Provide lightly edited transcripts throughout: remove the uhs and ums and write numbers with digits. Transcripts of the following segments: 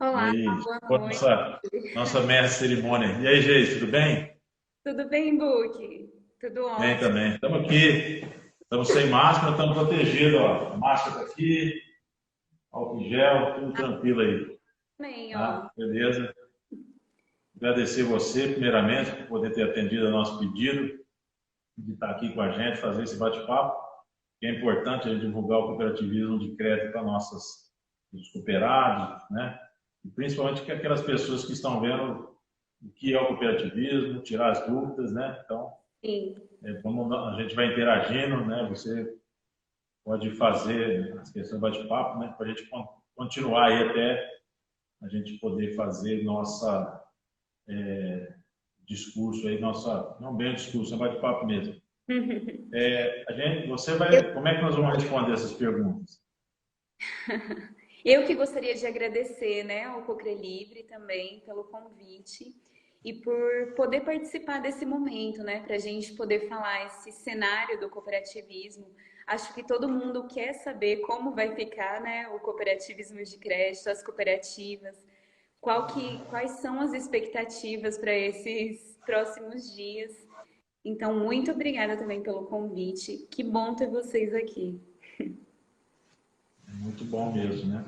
E Olá, aí, boa noite. nossa mestre de cerimônia. E aí, gente, tudo bem? Tudo bem, Book? Tudo Bem ótimo. também. Estamos aqui, estamos sem máscara, estamos protegidos, ó. A máscara tá aqui, álcool em gel, tudo tranquilo aí, Também, ó. tá? Beleza? Agradecer você, primeiramente, por poder ter atendido ao nosso pedido, de estar aqui com a gente, fazer esse bate-papo, que é importante a gente divulgar o cooperativismo de crédito para os cooperados, né? E principalmente que aquelas pessoas que estão vendo o que é o cooperativismo, tirar as dúvidas, né? Então, Sim. a gente vai interagindo, né? Você pode fazer as questões de bate-papo, né? Para a gente continuar aí até a gente poder fazer nossa discurso aí, nossa, não bem discurso, é bate-papo mesmo. Você Eu, vai, como é que nós vamos responder essas perguntas? eu que gostaria de agradecer, né, ao Cocre Livre também pelo convite e por poder participar desse momento, né, para a gente poder falar esse cenário do cooperativismo. Acho que todo mundo quer saber como vai ficar, né, o cooperativismo de crédito, as cooperativas. Quais são as expectativas para esses próximos dias? Então, muito obrigada também pelo convite. Que bom ter vocês aqui. É muito bom mesmo, né?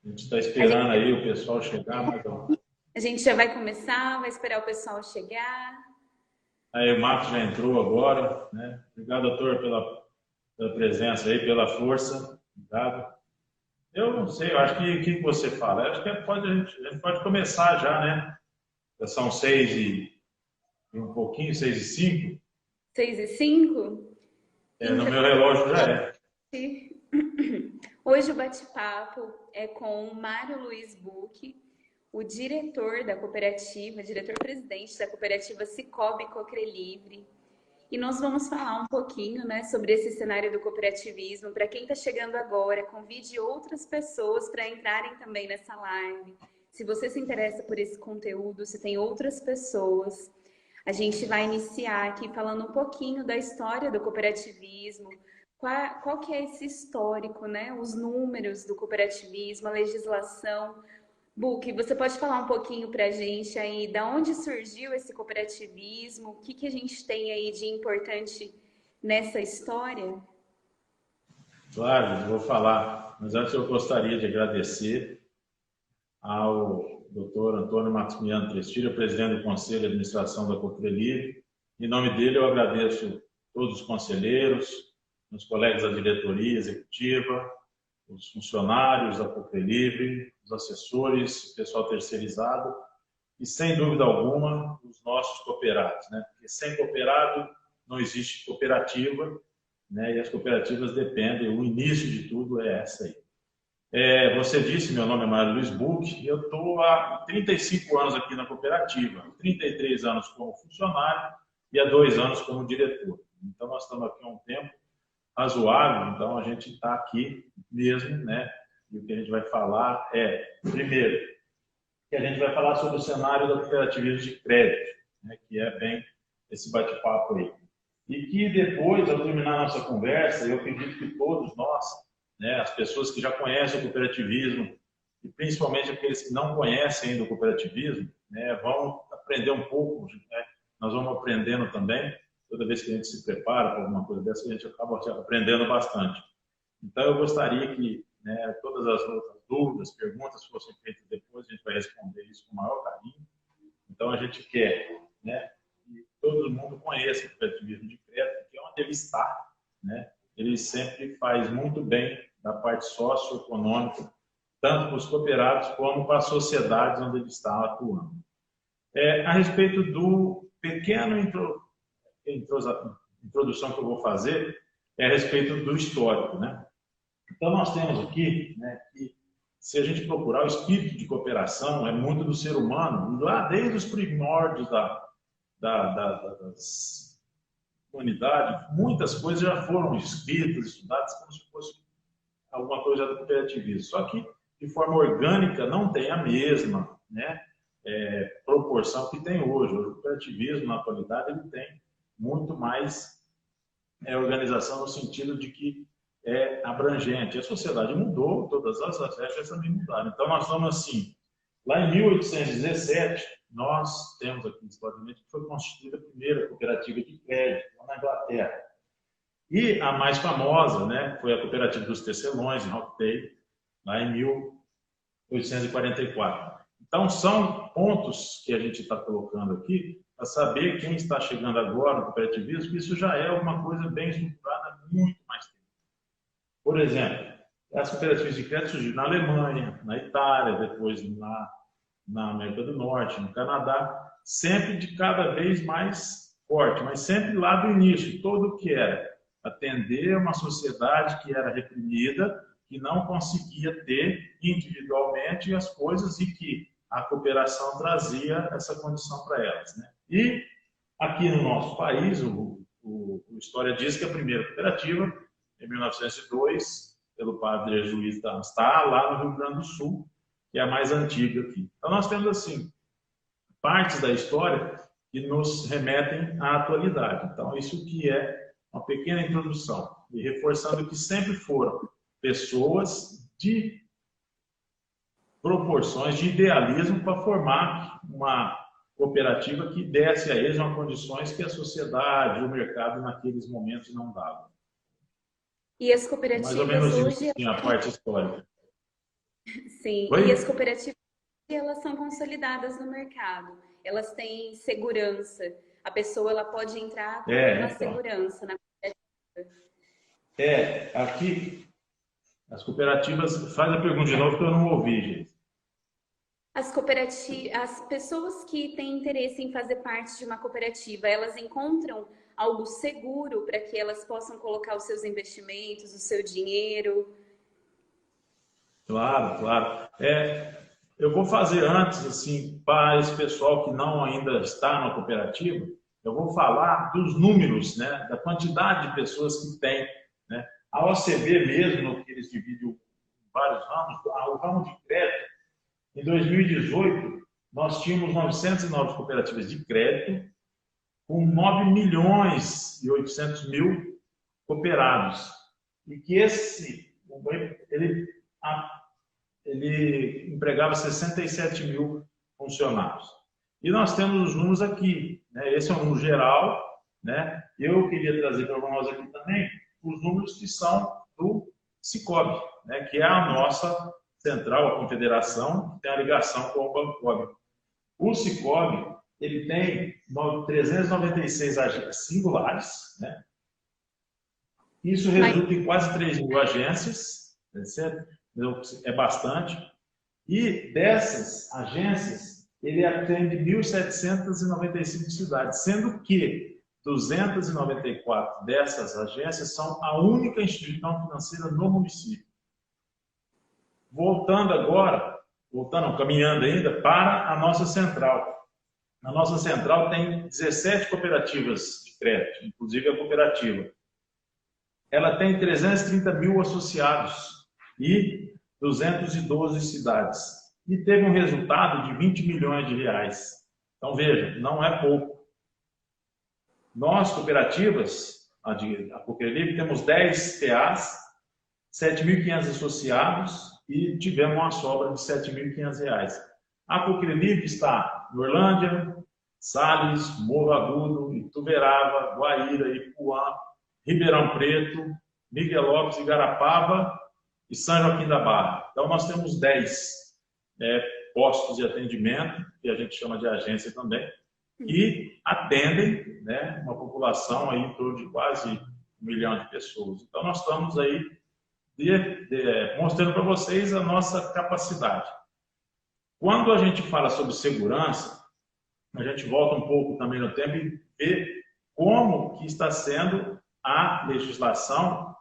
A gente está A esperando gente, aí o pessoal chegar, mas ó. a gente já vai começar, vai esperar o pessoal chegar. Aí o Marcos já entrou agora, né? Obrigado, doutor, pela presença aí, pela força. Obrigado. Eu não sei, eu acho que o que você fala? Eu acho que a gente pode começar já, né? Já são 6 e um pouquinho, 6:05. 6:05. No Então, meu relógio já é. hoje o bate-papo é com o Mário Luiz Buch, o diretor da cooperativa, diretor-presidente da cooperativa Cicobi Cocre Livre. E nós vamos falar um pouquinho, né, sobre esse cenário do cooperativismo. Para quem está chegando agora, convide outras pessoas para entrarem também nessa live. Se você se interessa por esse conteúdo, se tem outras pessoas, a gente vai iniciar aqui falando um pouquinho da história do cooperativismo, qual que é esse histórico, né? Os números do cooperativismo, a legislação. Book, você pode falar um pouquinho para a gente aí da onde surgiu esse cooperativismo? O que que a gente tem aí de importante nessa história? Claro, eu vou falar. Mas antes eu gostaria de agradecer ao doutor Antônio Maximiano Trestilha, presidente do Conselho de Administração da Cotrelivre. Em nome dele, eu agradeço todos os conselheiros, os colegas da diretoria executiva, os funcionários da Cotrelivre, os assessores, o pessoal terceirizado e, sem dúvida alguma, os nossos cooperados, né? Porque sem cooperado não existe cooperativa, né? E as cooperativas dependem, o início de tudo é essa aí. Você disse, meu nome é Mário Luiz Buch, e eu estou há 35 anos aqui na cooperativa, 33 anos como funcionário e há 2 anos como diretor. Então, nós estamos aqui há um tempo razoável, então a gente está aqui mesmo, né? E o que a gente vai falar primeiro, que a gente vai falar sobre o cenário da cooperativismo de crédito, né? Que é bem esse bate-papo aí. E que depois, ao terminar a nossa conversa, eu acredito que todos nós, né, as pessoas que já conhecem o cooperativismo, e principalmente aqueles que não conhecem ainda o cooperativismo, né, vão aprender um pouco, né, nós vamos aprendendo também, toda vez que a gente se prepara para alguma coisa dessa, a gente acaba aprendendo bastante. Então, eu gostaria que, né, todas as outras dúvidas, perguntas fossem feitas depois, a gente vai responder isso com o maior carinho. Então, a gente quer, né, que todo mundo conheça o cooperativismo de crédito, que é onde ele está, né? Ele sempre faz muito bem da parte socioeconômica, tanto para os cooperados como para as sociedades onde ele está atuando. A respeito do pequeno introdução que eu vou fazer, é a respeito do histórico, né? Então, nós temos aqui, né, que se a gente procurar o espírito de cooperação, é muito do ser humano, lá desde os primórdios das humanidades, muitas coisas já foram escritas, estudadas, como se fosse alguma coisa do cooperativismo. Só que, de forma orgânica, não tem a mesma, né, proporção que tem hoje. O cooperativismo, na atualidade, ele tem muito mais organização no sentido de que é abrangente. A sociedade mudou, todas as regras também mudaram. Então, nós estamos assim, Lá em 1817, nós temos aqui, historicamente, que foi constituída a primeira cooperativa de crédito na Inglaterra. E a mais famosa, né, foi a Cooperativa dos Tecelões, em Rochdale, lá em 1844. Então, são pontos que a gente está colocando aqui para saber quem está chegando agora no cooperativismo, que isso já é uma coisa bem estruturada há muito mais tempo. Por exemplo, as cooperativas de crédito surgiram na Alemanha, na Itália, depois na América do Norte, no Canadá, sempre de cada vez mais forte, mas sempre lá do início, todo o que era atender uma sociedade que era reprimida, que não conseguia ter individualmente as coisas e que a cooperação trazia essa condição para elas, né? E aqui no nosso país, o História diz que a primeira cooperativa, em 1902, pelo padre jesuíta, está lá no Rio Grande do Sul, que é a mais antiga aqui. Então, nós temos, assim, partes da história que nos remetem à atualidade. Então, isso que é uma pequena introdução. E reforçando que sempre foram pessoas de proporções, de idealismo para formar uma cooperativa que desse a eles uma condições que a sociedade, o mercado, naqueles momentos não davam. E as cooperativas mais ou menos hoje... isso, sim, a parte histórica. Sim, Oi? e as cooperativas, elas são consolidadas no mercado. Elas têm segurança. A pessoa, ela pode entrar com uma segurança na cooperativa. Aqui, as cooperativas... Faz a pergunta de novo que eu não ouvi, gente. As pessoas que têm interesse em fazer parte de uma cooperativa, elas encontram algo seguro para que elas possam colocar os seus investimentos, o seu dinheiro? Claro, claro. Eu vou fazer antes, assim, para esse pessoal que não ainda está na cooperativa, eu vou falar dos números, né, da quantidade de pessoas que tem, né? A OCB mesmo, que eles dividem em vários ramos, o ramo de crédito, em 2018, nós tínhamos 909 cooperativas de crédito, com 9 milhões e 800 mil cooperados. E que ele empregava 67 mil funcionários. E nós temos os números aqui, né? Esse é um número geral, né? Eu queria trazer para nós aqui também os números que são do Sicob, né? Que é a nossa central, a confederação, que tem a ligação com o Bancob. O Sicob, ele tem 396 agências singulares, né? Isso resulta em quase 3 mil agências, é bastante. E dessas agências, ele atende 1.795 cidades, sendo que 294 dessas agências são a única instituição financeira no município. Caminhando ainda para a nossa central. Na nossa central tem 17 cooperativas de crédito, inclusive a cooperativa. Ela tem 330 mil associados e 212 cidades. E teve um resultado de 20 milhões de reais. Então, veja, não é pouco. Nós, cooperativas, a Cooperativa, temos 10 PAs, 7.500 associados e tivemos uma sobra de R$ 7.500. A Cooperativa está em Orlândia, Sales, Morro Agudo, Ituverava, Guaíra, Ipuã, Ribeirão Preto, Miguelópolis, Igarapava e São Joaquim da Barra. Então, nós temos 10 postos de atendimento, que a gente chama de agência também, que atendem, né, uma população aí em torno de quase 1 milhão de pessoas. Então, nós estamos aí mostrando para vocês a nossa capacidade. Quando a gente fala sobre segurança, a gente volta um pouco também no tempo e vê como que está sendo a legislação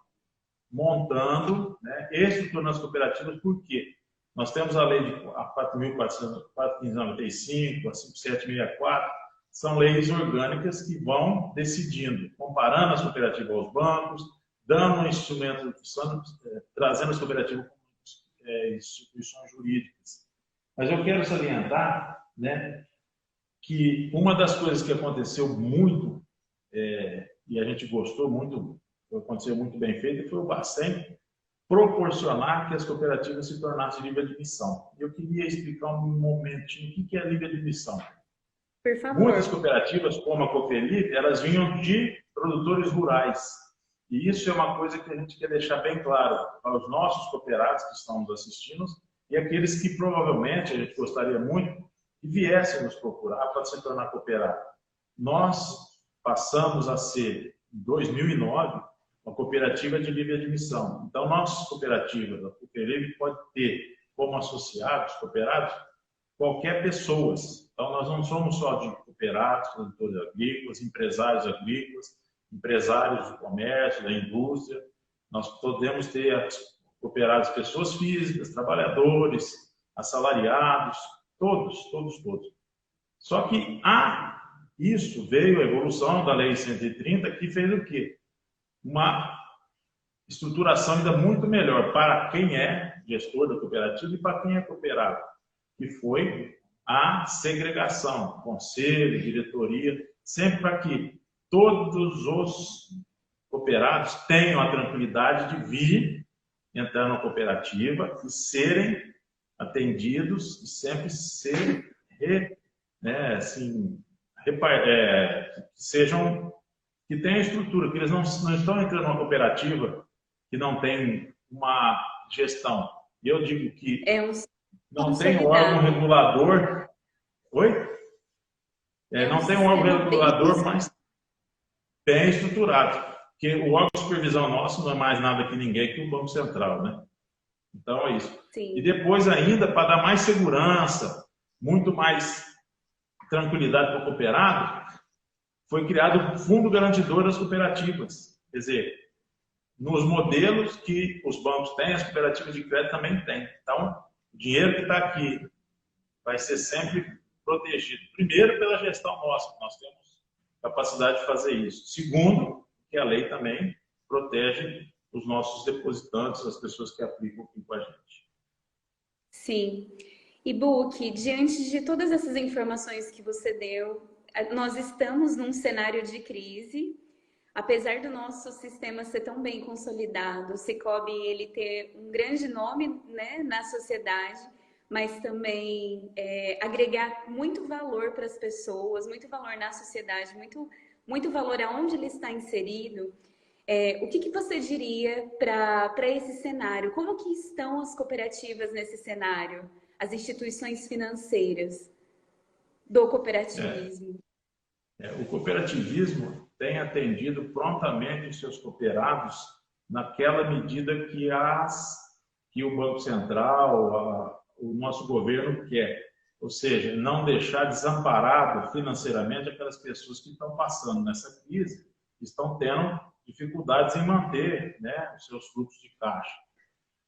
montando, né, estruturando as cooperativas. Por quê? Nós temos a lei de 4.495, a 5764, são leis orgânicas que vão decidindo, comparando as cooperativas aos bancos, dando um instrumento, trazendo as cooperativas como instituições jurídicas. Mas eu quero salientar, né, que uma das coisas que aconteceu muito, e a gente gostou muito, aconteceu muito bem feito, foi o Bacen, proporcionar que as cooperativas se tornassem livre admissão. Eu queria explicar um momentinho o que é livre admissão. Por favor. Muitas cooperativas, como a Coopelivre, elas vinham de produtores rurais. E isso é uma coisa que a gente quer deixar bem claro para os nossos cooperados que estão nos assistindo e aqueles que provavelmente a gente gostaria muito que viessem nos procurar para se tornar cooperado. Nós passamos a ser, em 2009, uma cooperativa de livre admissão. Então, nossas cooperativas, a Coopelivre pode ter como associados, cooperados, qualquer pessoa. Então, nós não somos só de cooperados, produtores agrícolas, empresários do comércio, da indústria. Nós podemos ter cooperados pessoas físicas, trabalhadores, assalariados, todos. Só que isso veio a evolução da Lei 130, que fez o quê? Uma estruturação ainda muito melhor para quem é gestor da cooperativa e para quem é cooperado, que foi a segregação, conselho, diretoria, sempre para que todos os cooperados tenham a tranquilidade de vir, entrar na cooperativa e serem atendidos e sempre serem, que tenham estrutura, que eles não estão entrando numa cooperativa que não tem uma gestão. E eu digo que não tem um órgão regulador. Oi? Não tem um órgão regulador, mas bem estruturado. Porque o órgão de supervisão nosso não é mais nada que ninguém que o Banco Central, né? Então é isso. Sim. E depois ainda, para dar mais segurança, muito mais tranquilidade para o cooperado, foi criado o Fundo Garantidor das Cooperativas. Quer dizer, nos modelos que os bancos têm, as cooperativas de crédito também têm. Então, o dinheiro que está aqui vai ser sempre protegido. Primeiro, pela gestão nossa, nós temos capacidade de fazer isso. Segundo, que a lei também protege os nossos depositantes, as pessoas que aplicam aqui com a gente. Sim. E, Buki, diante de todas essas informações que você deu, nós estamos num cenário de crise. Apesar do nosso sistema ser tão bem consolidado, o Sicoob ele ter um grande nome, né, na sociedade, mas também agregar muito valor para as pessoas, muito valor na sociedade, muito valor aonde ele está inserido. O que você diria para esse cenário? Como que estão as cooperativas nesse cenário? As instituições financeiras do cooperativismo? O cooperativismo tem atendido prontamente os seus cooperados naquela medida que o Banco Central, o nosso governo quer. Ou seja, não deixar desamparado financeiramente aquelas pessoas que estão passando nessa crise, estão tendo dificuldades em manter, né, os seus fluxos de caixa.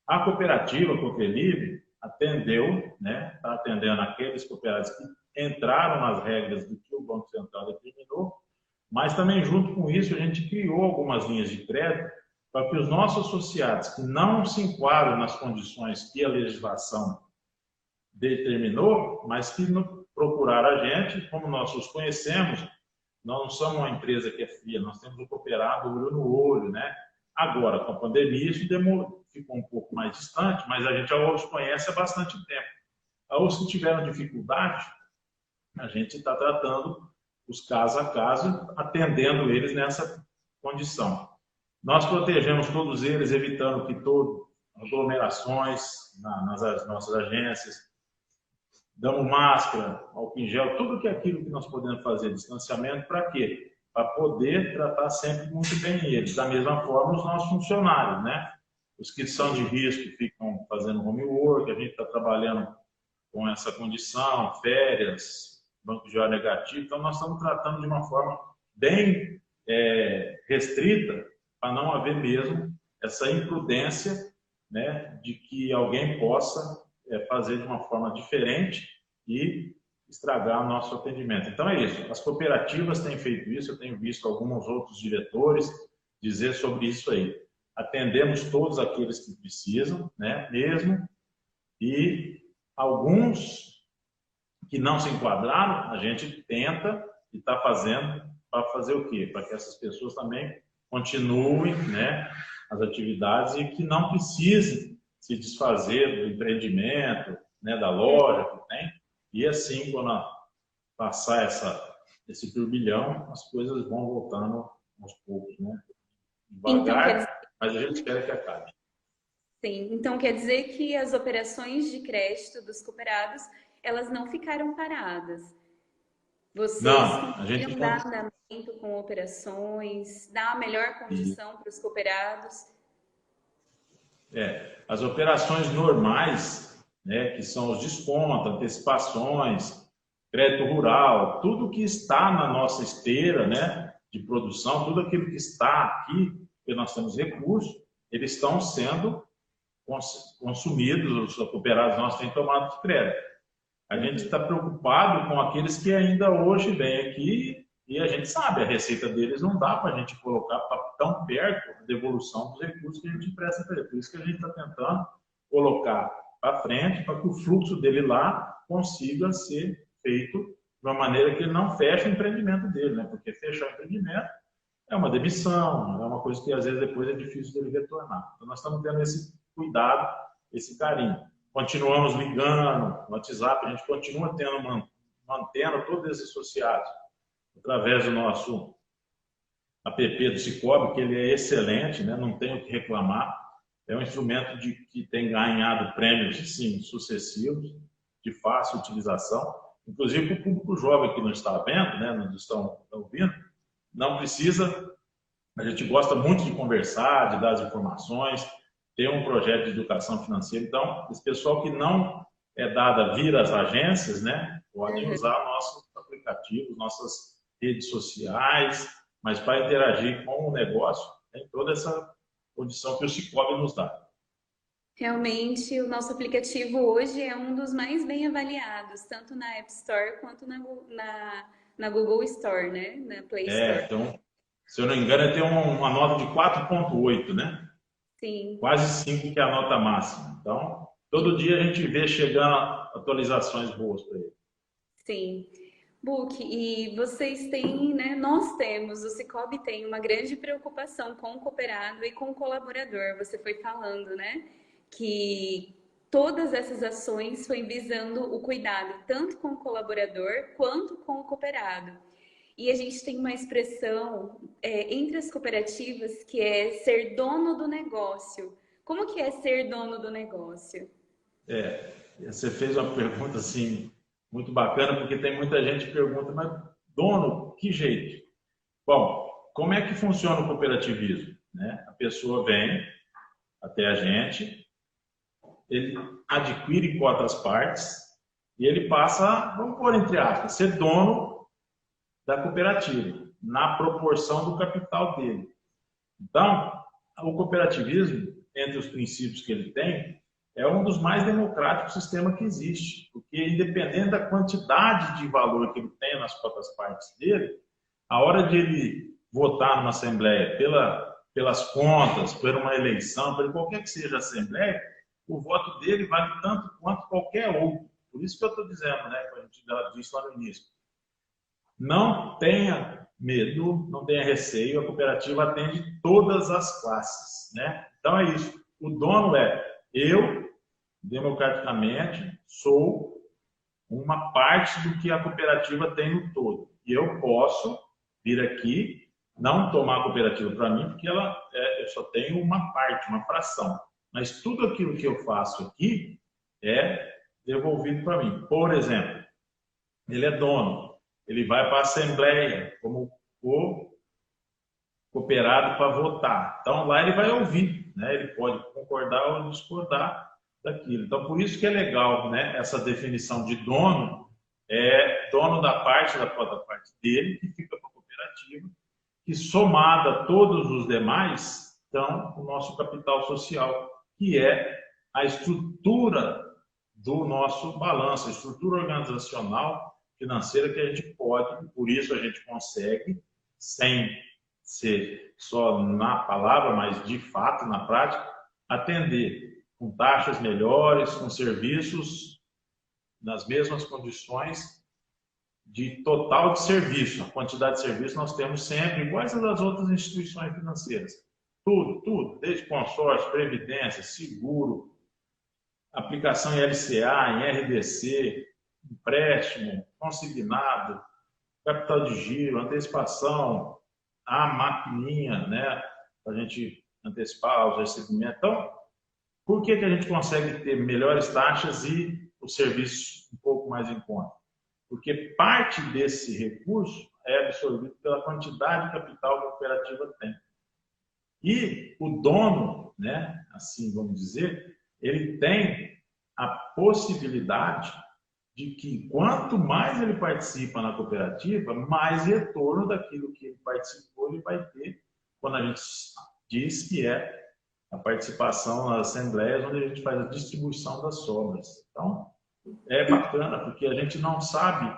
A cooperativa Coopelivre atendeu, né, está atendendo aqueles cooperados que entraram nas regras do que o Banco Central determinou, mas também junto com isso a gente criou algumas linhas de crédito para que os nossos associados que não se enquadram nas condições que a legislação determinou, mas que procuraram a gente, como nós os conhecemos, nós não somos uma empresa que é fria, nós temos o cooperado olho no olho, né? Agora, com a pandemia, isso ficou um pouco mais distante, mas a gente já os conhece há bastante tempo. Os que tiveram dificuldade, a gente está tratando os caso a caso, atendendo eles nessa condição. Nós protegemos todos eles, evitando que aglomerações nas nossas agências, damos máscara, álcool em gel, tudo que é aquilo que nós podemos fazer, distanciamento, para quê? Para poder tratar sempre muito bem eles. Da mesma forma, os nossos funcionários, né? Os que são de risco ficam fazendo homework, a gente está trabalhando com essa condição, férias, banco de hora negativo, então nós estamos tratando de uma forma bem restrita, para não haver mesmo essa imprudência, né, de que alguém possa fazer de uma forma diferente e estragar o nosso atendimento. Então é isso, as cooperativas têm feito isso, eu tenho visto alguns outros diretores dizer sobre isso aí. Atendemos todos aqueles que precisam, né, mesmo, e alguns que não se enquadraram, a gente tenta e está fazendo para fazer o quê? Para que essas pessoas também continuem, né, as atividades e que não precisem se desfazer do empreendimento, né, da loja que tem. E assim, quando passar esse turbilhão, as coisas vão voltando aos poucos, né? Então, quer Devagar, dizer, mas a gente espera que acabe. sim. Então, quer dizer que as operações de crédito dos cooperados, elas não ficaram paradas. Vocês Não, a gente conseguiram dar andamento com operações, dar a melhor condição para os cooperados? as operações normais, né, que são os descontos, antecipações, crédito rural, tudo que está na nossa esteira, né, de produção, tudo aquilo que está aqui, que nós temos recursos, eles estão sendo consumidos, os cooperados nossos têm tomado de crédito. A gente está preocupado com aqueles que ainda hoje vêm aqui e a gente sabe, a receita deles não dá para a gente colocar tão perto a devolução dos recursos que a gente empresta para ele. Por isso que a gente está tentando colocar para frente para que o fluxo dele lá consiga ser feito de uma maneira que ele não feche o empreendimento dele, né? Porque fechar o empreendimento é uma demissão, é uma coisa que às vezes depois é difícil dele retornar. Então nós estamos tendo esse cuidado, esse carinho. Continuamos ligando no WhatsApp, a gente continua mantendo todos esses associados através do nosso app do Cicobi, que ele é excelente, né? Não tenho o que reclamar. É um instrumento que tem ganhado prêmios assim, sucessivos, de fácil utilização. Inclusive, o público jovem que não está vendo, né? Não estão ouvindo, não precisa. A gente gosta muito de conversar, de dar as informações, ter um projeto de educação financeira. Então, esse pessoal que não é dado a vir às agências, né, podem usar nossos aplicativos, nossas redes sociais, mas para interagir com o negócio, tem toda essa condição que o Cicobi nos dá. Realmente, o nosso aplicativo hoje é um dos mais bem avaliados, tanto na App Store quanto na Google Store, né? Na Play Store. Então, se eu não me engano, ele tem uma nota de 4,8, né? Sim. Quase 5, que é a nota máxima. Então, todo dia a gente vê chegando atualizações boas para ele. Sim. Book, e vocês têm, né? Nós temos, o Cicobi tem uma grande preocupação com o cooperado e com o colaborador. Você foi falando, né? Que todas essas ações foi visando o cuidado tanto com o colaborador quanto com o cooperado. E a gente tem uma expressão entre as cooperativas que é ser dono do negócio. Como que é ser dono do negócio? Você fez uma pergunta assim muito bacana, porque tem muita gente que pergunta, mas dono, que jeito? Bom, como é que funciona o cooperativismo? Né? A pessoa vem até a gente, ele adquire cotas partes e ele passa, vamos pôr entre aspas, ser dono da cooperativa, na proporção do capital dele. Então, o cooperativismo, entre os princípios que ele tem, é um dos mais democráticos sistemas que existe, porque independente da quantidade de valor que ele tem nas cotas partes dele, a hora de ele votar numa assembleia pelas contas, por uma eleição, por qualquer que seja a assembleia, o voto dele vale tanto quanto qualquer outro. Por isso que eu estou dizendo, né, que a gente disse lá no início, não tenha medo, não tenha receio, a cooperativa atende todas as classes, né? Então é isso. O dono eu, democraticamente, sou uma parte do que a cooperativa tem no todo. E eu posso vir aqui, não tomar a cooperativa para mim, porque eu só tenho uma parte, uma fração. Mas tudo aquilo que eu faço aqui é devolvido para mim. Por exemplo, ele é dono. Ele vai para a Assembleia como o cooperado para votar. Então, lá ele vai ouvir, né? Ele pode concordar ou discordar daquilo. Então, por isso que é legal, né? Essa definição de dono, dono da parte dele, que fica para a cooperativa, que somada a todos os demais, dão o nosso capital social, que é a estrutura do nosso balanço, a estrutura organizacional financeira que a gente pode, por isso a gente consegue, sem ser só na palavra, mas de fato, na prática, atender com taxas melhores, com serviços nas mesmas condições de total de serviço. A quantidade de serviço nós temos sempre, iguais às outras instituições financeiras. Tudo, desde consórcio, previdência, seguro, aplicação em LCA, em RDC, empréstimo, consignado, capital de giro, antecipação, a maquininha, né, para a gente antecipar os recebimentos. Então, por que a gente consegue ter melhores taxas e os serviços um pouco mais em conta? Porque parte desse recurso é absorvido pela quantidade de capital que a cooperativa tem. E o dono, né, assim vamos dizer, ele tem a possibilidade de que quanto mais ele participa na cooperativa, mais retorno daquilo que ele participou ele vai ter quando a gente diz que é a participação nas assembleias, onde a gente faz a distribuição das sobras. Então, é bacana, porque a gente não sabe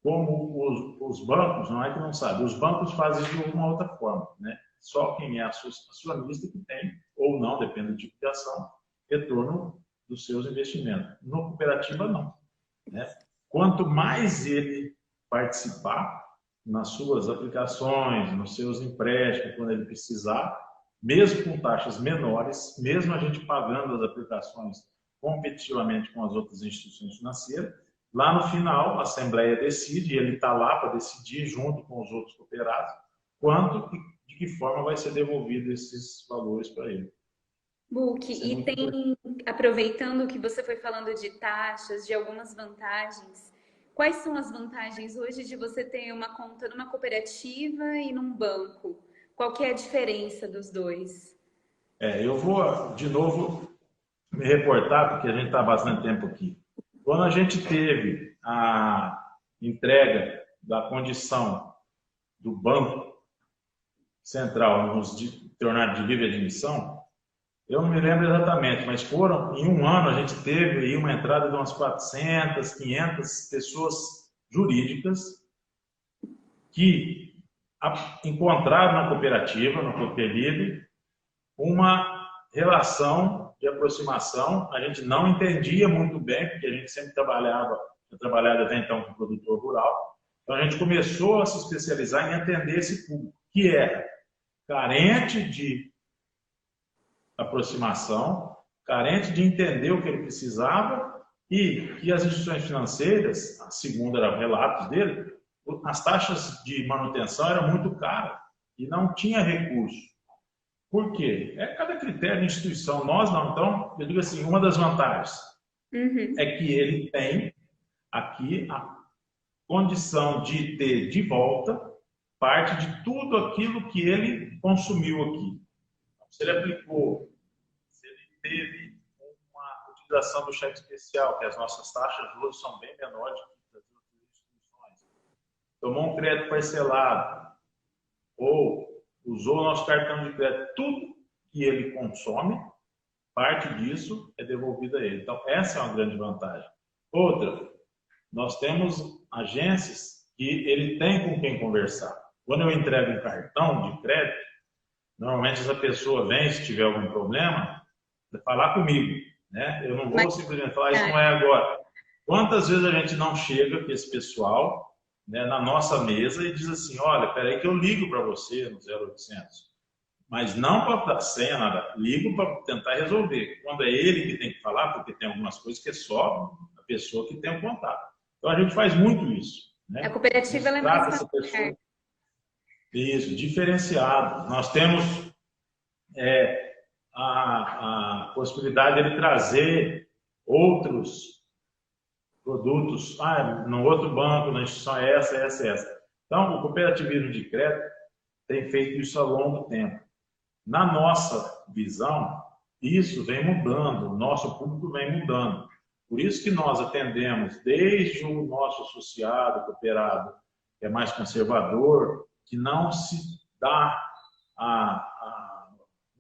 como os bancos, não é que não sabe, os bancos fazem de uma outra forma, né? Só quem é acionista que tem, ou não, depende do tipo de ação, retorno dos seus investimentos. No cooperativa, não, né? Quanto mais ele participar nas suas aplicações, nos seus empréstimos, quando ele precisar, mesmo com taxas menores, mesmo a gente pagando as aplicações competitivamente com as outras instituições financeiras, lá no final a Assembleia decide, e ele está lá para decidir junto com os outros cooperados, quanto e de que forma vai ser devolvido esses valores para ele. Buki, e tem, aproveitando que você foi falando de taxas, de algumas vantagens, quais são as vantagens hoje de você ter uma conta numa cooperativa e num banco? Qual que é a diferença dos dois? Eu vou, de novo, me reportar, porque a gente está há bastante tempo aqui. Quando a gente teve a entrega da condição do Banco Central nos tornar de livre admissão, eu não me lembro exatamente, mas foram, em um ano, a gente teve aí uma entrada de umas 400, 500 pessoas jurídicas que encontraram na cooperativa, no Cooperlivre, uma relação de aproximação. A gente não entendia muito bem, porque a gente sempre trabalhava até então com produtor rural. Então a gente começou a se especializar em atender esse público, que era carente de aproximação, carente de entender o que ele precisava, e que as instituições financeiras, segundo eram relatos dele, as taxas de manutenção eram muito caras e não tinha recurso. Por quê? É cada critério de instituição. Nós não. Então, eu digo assim, uma das vantagens é que ele tem aqui a condição de ter de volta parte de tudo aquilo que ele consumiu aqui. Se ele aplicou, se ele teve uma utilização do cheque especial, que as nossas taxas hoje são bem menores do que as outras instituições, tomou um crédito parcelado, ou usou o nosso cartão de crédito, tudo que ele consome, parte disso é devolvido a ele. Então, essa é uma grande vantagem. Outra, nós temos agências que ele tem com quem conversar. Quando eu entrego um cartão de crédito, normalmente essa pessoa vem, se tiver algum problema, falar comigo, né? Eu não vou simplesmente falar, isso não é agora. Quantas vezes a gente não chega com esse pessoal, né, na nossa mesa e diz assim, olha, peraí que eu ligo para você no 0800. Mas não para dar senha, nada. Ligo para tentar resolver. Quando é ele que tem que falar, porque tem algumas coisas que é só a pessoa que tem o contato. Então a gente faz muito isso, né? A cooperativa ela é mais pessoa... Isso, diferenciado. Nós temos a possibilidade de ele trazer outros produtos, no outro banco, na instituição essa. Então, o cooperativismo de crédito tem feito isso ao longo do tempo. Na nossa visão, isso vem mudando, o nosso público vem mudando. Por isso que nós atendemos desde o nosso associado, cooperado, que é mais conservador, que não se dá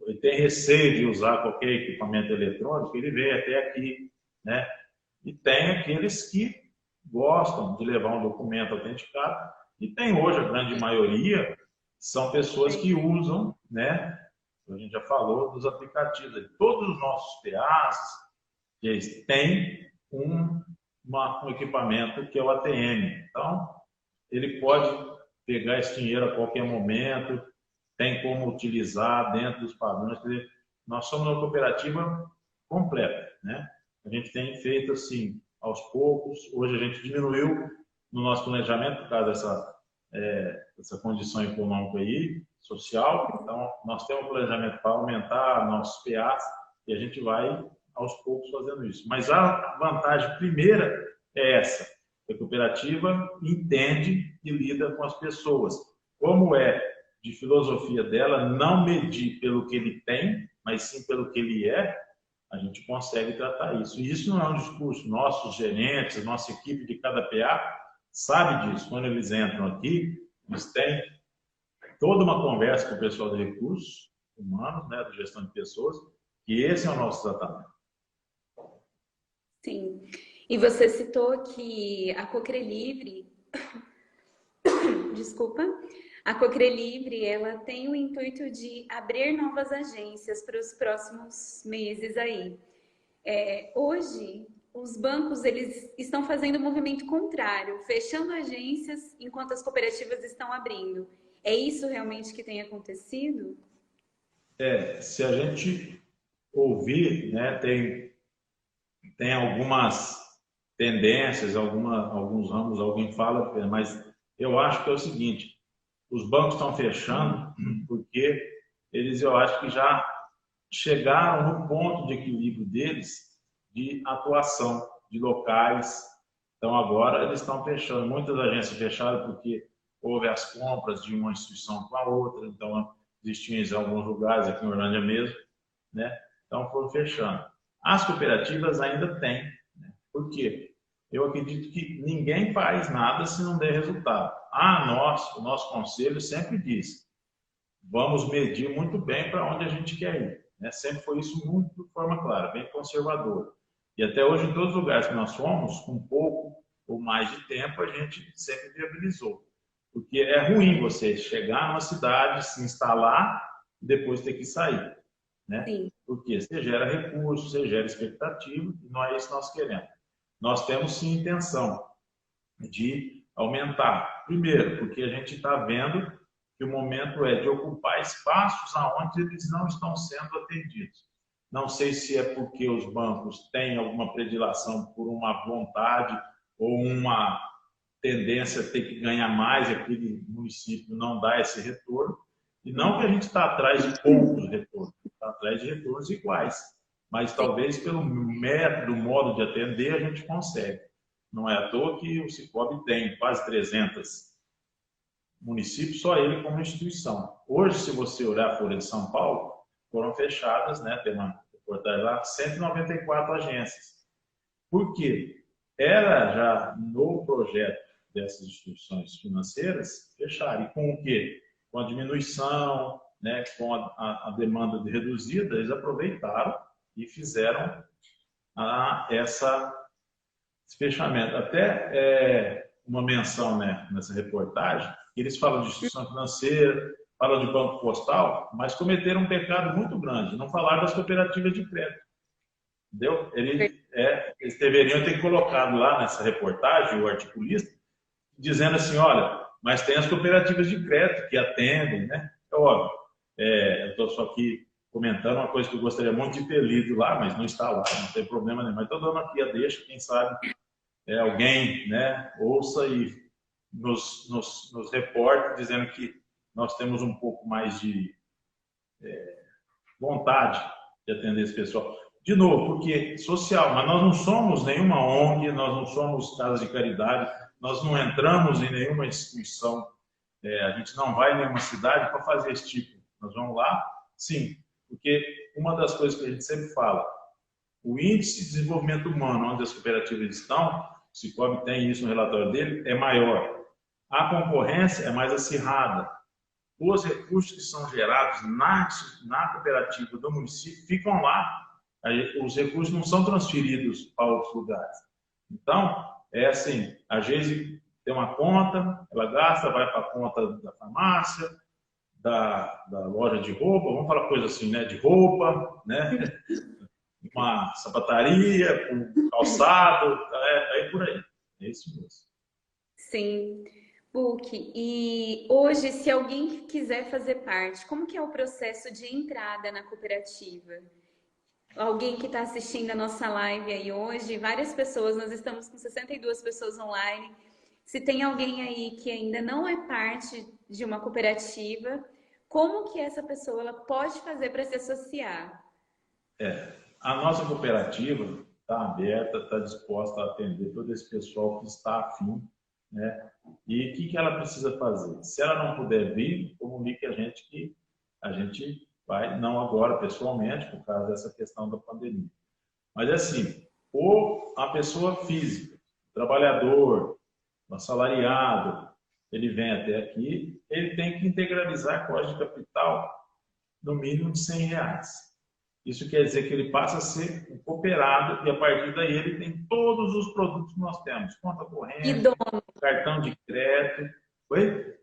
ele tem receio de usar qualquer equipamento eletrônico, ele vem até aqui, né? E tem aqueles que gostam de levar um documento autenticado, e tem hoje a grande maioria, são pessoas que usam, né? A gente já falou dos aplicativos. Todos os nossos PAs, eles têm um um equipamento que é o ATM. Então, ele pode pegar esse dinheiro a qualquer momento, tem como utilizar dentro dos padrões. Quer dizer, nós somos uma cooperativa completa, né? A gente tem feito assim, aos poucos. Hoje a gente diminuiu no nosso planejamento por causa dessa condição econômica aí, social. Então, nós temos um planejamento para aumentar nossos PAs e a gente vai aos poucos fazendo isso. Mas a vantagem primeira é essa: a cooperativa entende e lida com as pessoas. Como é de filosofia dela não medir pelo que ele tem, mas sim pelo que ele é, a gente consegue tratar isso. E isso não é um discurso. Nossos gerentes, nossa equipe de cada PA sabe disso. Quando eles entram aqui, eles têm toda uma conversa com o pessoal de recursos humanos, né, de gestão de pessoas, que esse é o nosso tratamento. Sim. E você citou que a Cocrelivre, desculpa, a Cocrelivre, ela tem o intuito de abrir novas agências para os próximos meses aí. Hoje, os bancos eles estão fazendo o movimento contrário, fechando agências enquanto as cooperativas estão abrindo. É isso realmente que tem acontecido? Se a gente ouvir, né, tem algumas tendências, alguns ramos, alguém fala, mas eu acho que é o seguinte: os bancos estão fechando porque eu acho que já chegaram no ponto de equilíbrio deles de atuação de locais. Então agora eles estão fechando. Muitas agências fecharam porque houve as compras de uma instituição com a outra, então existiam em alguns lugares, aqui em Orlândia mesmo, né? Então foram fechando. As cooperativas ainda têm, né? Por quê? Eu acredito que ninguém faz nada se não der resultado. O nosso conselho sempre diz: vamos medir muito bem para onde a gente quer ir, né? Sempre foi isso muito de forma clara, bem conservadora. E até hoje, em todos os lugares que nós fomos, com pouco ou mais de tempo, a gente sempre viabilizou. Porque é ruim você chegar numa cidade, se instalar e depois ter que sair, né? Sim. Porque você gera recursos, você gera expectativa, e não é isso que nós queremos. Nós temos sim intenção de aumentar. Primeiro, porque a gente está vendo que o momento é de ocupar espaços aonde eles não estão sendo atendidos. Não sei se é porque os bancos têm alguma predileção por uma vontade ou uma tendência a ter que ganhar mais, aquele município não dá esse retorno. E não que a gente está atrás de poucos retornos, está atrás de retornos iguais. Mas talvez pelo método, modo de atender, a gente consegue. Não é à toa que o Cicobi tem quase 300 municípios, só ele como instituição. Hoje, se você olhar a Folha de São Paulo, foram fechadas, né, tem uma reportagem lá, 194 agências. Por quê? Era já no projeto dessas instituições financeiras fechar. E com o quê? Com a diminuição, né, com a demanda reduzida, eles aproveitaram e fizeram esse fechamento. Até uma menção, né, nessa reportagem, eles falam de instituição financeira, falam de banco postal, mas cometeram um pecado muito grande, não falaram das cooperativas de crédito. Entendeu? Eles deveriam ter colocado lá nessa reportagem, o articulista, dizendo assim: olha, mas tem as cooperativas de crédito que atendem, né? É óbvio. Eu estou só aqui comentando uma coisa que eu gostaria muito de ter lido lá, mas não está lá, não tem problema nenhum. Mas estou dando aqui a deixa, quem sabe alguém, né, ouça e nos reporte, dizendo que nós temos um pouco mais de vontade de atender esse pessoal. De novo, porque social, mas nós não somos nenhuma ONG, nós não somos casa de caridade, nós não entramos em nenhuma instituição, a gente não vai em nenhuma cidade para fazer esse tipo. Nós vamos lá, sim, porque uma das coisas que a gente sempre fala, o índice de desenvolvimento humano onde as cooperativas estão, o Cicobi tem isso no relatório dele, é maior. A concorrência é mais acirrada. Os recursos que são gerados na cooperativa do município ficam lá. Os recursos não são transferidos para outros lugares. Então, é assim, a Geise tem uma conta, ela gasta, vai para a conta da farmácia, da loja de roupa, vamos falar coisa assim, né, de roupa, né? uma sapataria, com calçado, aí por aí. É isso mesmo. Sim. Book, e hoje, se alguém quiser fazer parte, como que é o processo de entrada na cooperativa? Alguém que está assistindo a nossa live aí hoje, várias pessoas, nós estamos com 62 pessoas online. Se tem alguém aí que ainda não é parte de uma cooperativa, como que essa pessoa ela pode fazer para se associar? A nossa cooperativa está aberta, está disposta a atender todo esse pessoal que está afim, né? E o que ela precisa fazer? Se ela não puder vir, comunique a gente que a gente vai, não agora pessoalmente, por causa dessa questão da pandemia. Mas assim, ou a pessoa física, trabalhador, assalariado, ele vem até aqui, ele tem que integralizar a cota de capital no mínimo de R$ 100. Isso quer dizer que ele passa a ser um cooperado e a partir daí ele tem todos os produtos que nós temos. Conta E corrente, dono, cartão de crédito. Oi?